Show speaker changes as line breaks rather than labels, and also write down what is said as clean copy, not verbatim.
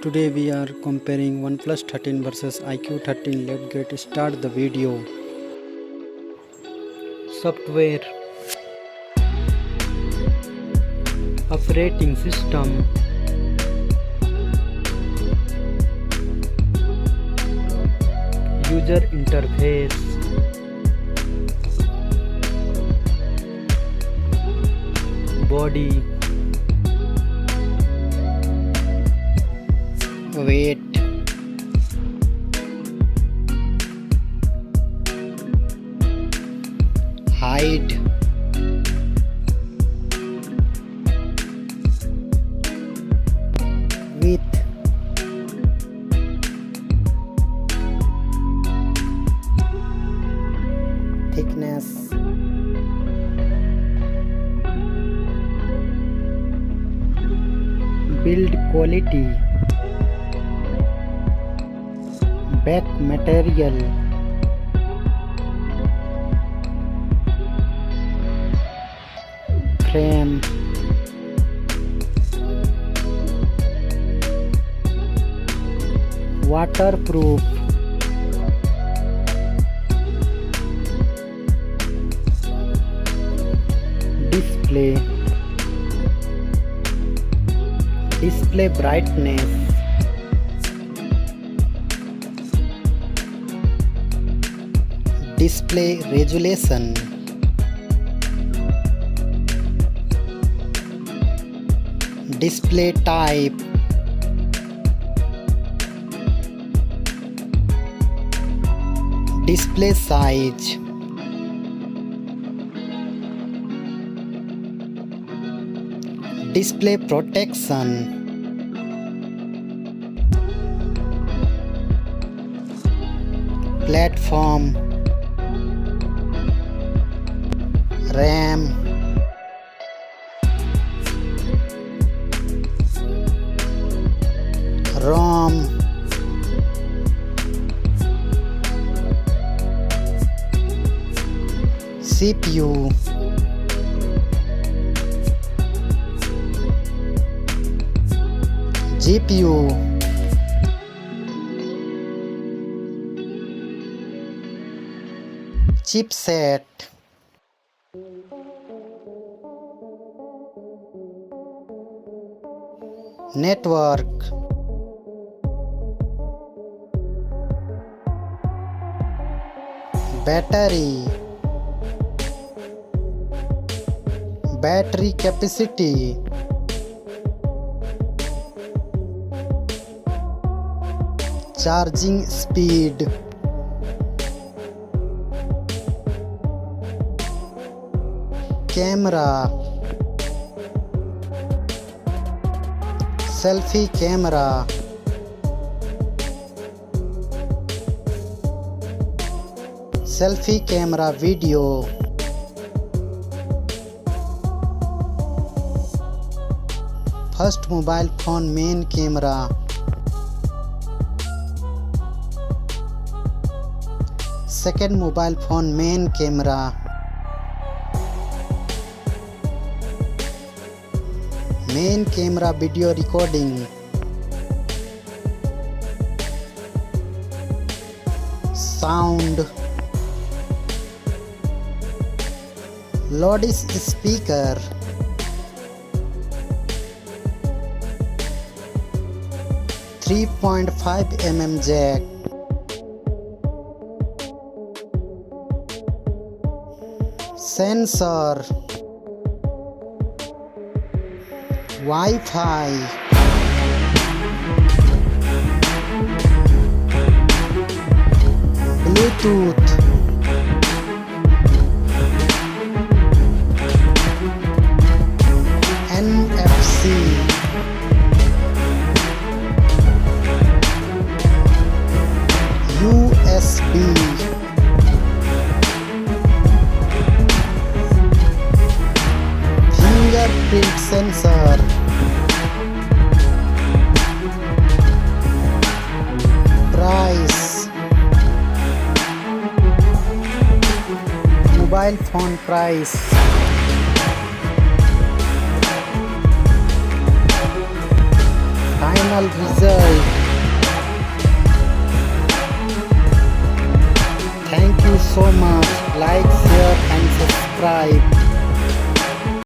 Today we are comparing OnePlus 13 versus iQOO 13. Let's get start the video. Software, operating system, user interface, body, weight, height, width, thickness, build quality, back material, frame, waterproof, display brightness, display resolution, display type, display size, display protection, platform, RAM, ROM, CPU, GPU, chipset, network, battery capacity, charging speed, camera, selfie camera, selfie camera video, first mobile phone main camera, second mobile phone main camera, main camera video recording, sound, loudspeaker, .5 jack, sensor, Wi-Fi, Bluetooth, NFC, USB, fingerprint sensor, price, mobile phone price, find final result. Thank you so much. Like, share and subscribe.